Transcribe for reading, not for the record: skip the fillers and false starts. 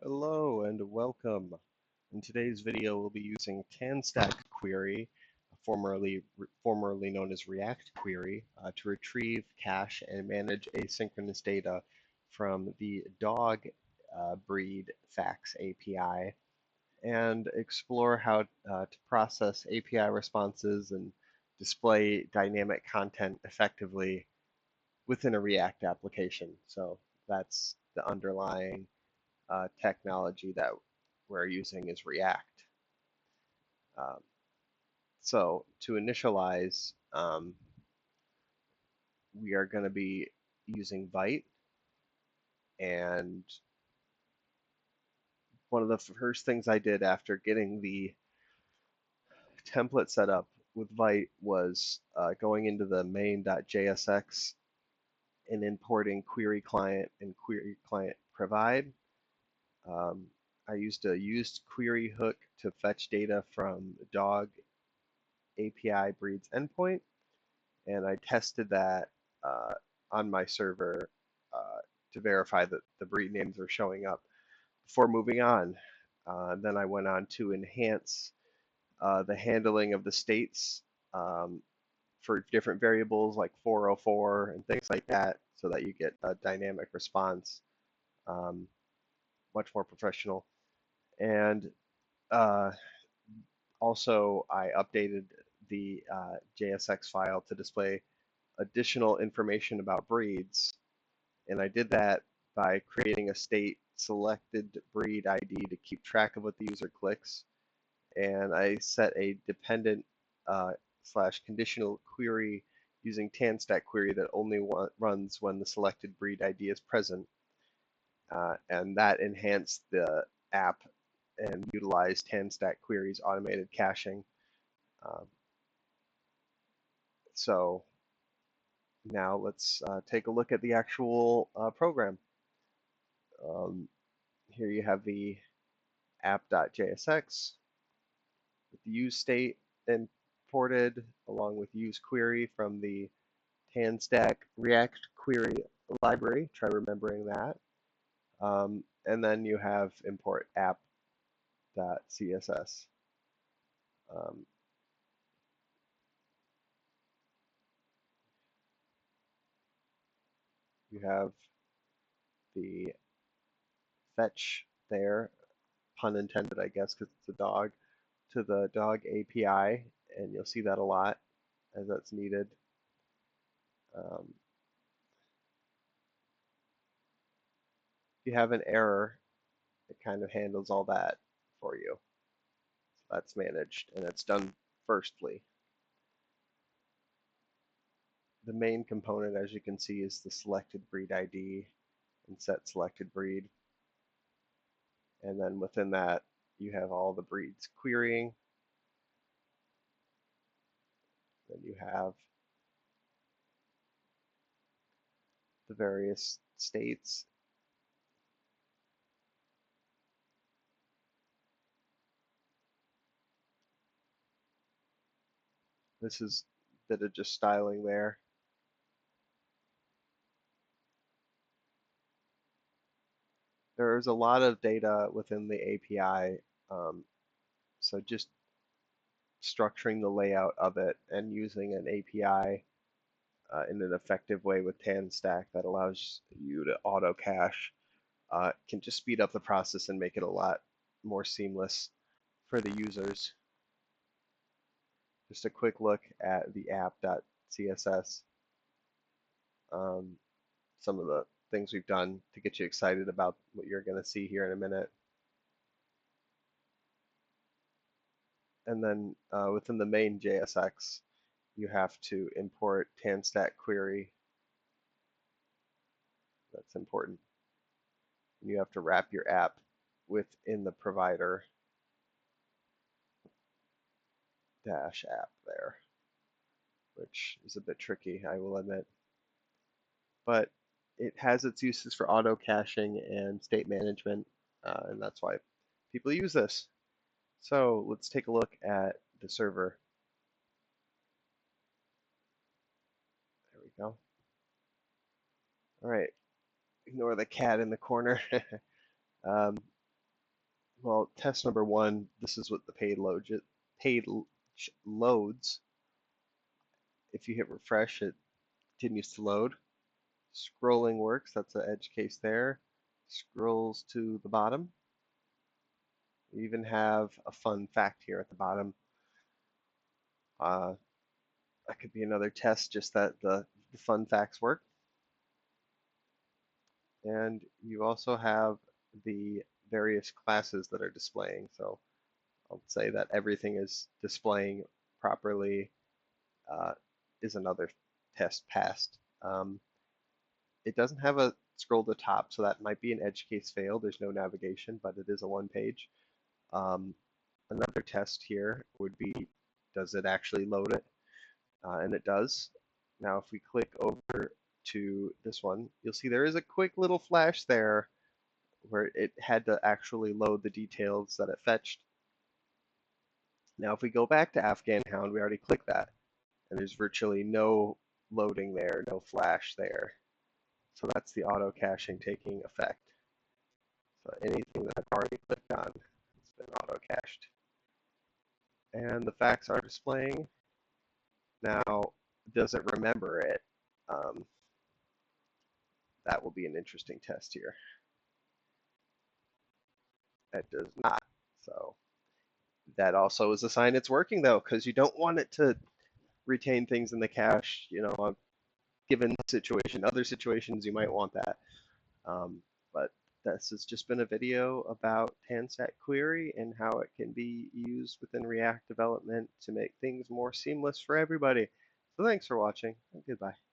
Hello and welcome. In today's video, we'll be using TanStack Query, formerly known as React Query, to retrieve, cache, and manage asynchronous data from the dog breed facts API and explore how to process API responses and display dynamic content effectively within a React application. So that's the underlying technology that we're using is React. Um, so to initialize, we are going to be using Vite, and one of the first things I did after getting the template set up with Vite was going into the main.jsx and importing query client and query client provide. I used a used query hook to fetch data from dog API breeds endpoint, and I tested that uh, on my server to verify that the breed names are showing up before moving on. Then I went on to enhance the handling of the states for different variables like 404 and things like that so that you get a dynamic response, um, much more professional. And uh, also, I updated the JSX file to display additional information about breeds, and I did that by creating a state selected breed ID to keep track of what the user clicks, and I set a dependent slash conditional query using TanStack Query that only runs when the selected breed ID is present, and that enhanced the app and utilized TanStack Query's automated caching. Um, so now let's take a look at the actual program. Um, Here you have the app.jsx with the use state imported along with use query from the TanStack React Query library. Try remembering that. And then you have import app.css. Um, you have the fetch there, pun intended, I guess, because it's a dog, to the dog API, and you'll see that a lot as that's needed. Um, if you have an error, it kind of handles all that for you. So that's managed, and it's done firstly. The main component, as you can see, is the selected breed ID and set selected breed. And then within that, you have all the breeds querying. Then you have the various states. This is a bit of just styling there. There's a lot of data within the API, so just structuring the layout of it and using an API in an effective way with TanStack that allows you to auto cache can just speed up the process and make it a lot more seamless for the users. Just a quick look at the app.css. Some of the things we've done to get you excited about what you're going to see here in a minute. And then within the main JSX, you have to import TanStack Query. That's important. And you have to wrap your app within the provider dash app there, which is a bit tricky, I will admit. But it has its uses for auto caching and state management, and that's why people use this. So let's take a look at the server. There we go. All right, ignore the cat in the corner. um, Well, test number one, this is what the page loads. If you hit refresh, it continues to load. Scrolling works, that's an edge case there. Scrolls to the bottom. We even have a fun fact here at the bottom. That could be another test, just that the fun facts work. And you also have the various classes that are displaying. So I'll say that everything is displaying properly uh, is another test passed. It doesn't have a scroll to top, so that might be an edge case fail. There's no navigation, but it is a one page. Um, Another test here would be, does it actually load it? And it does. Now, if we click over to this one, you'll see there is a quick little flash there where it had to actually load the details that it fetched. Now, if we go back to Afghan Hound, we already clicked that, and there's virtually no loading there, no flash there. So that's the auto caching taking effect. So anything that I've already clicked on has been auto cached. And the facts are displaying. Now, does it remember it? Um, that will be an interesting test here. It does not. So that also is a sign it's working though, because you don't want it to retain things in the cache. Given the situation, other situations you might want that. But this has just been a video about TanStack Query and how it can be used within React development to make things more seamless for everybody. So thanks for watching, and goodbye.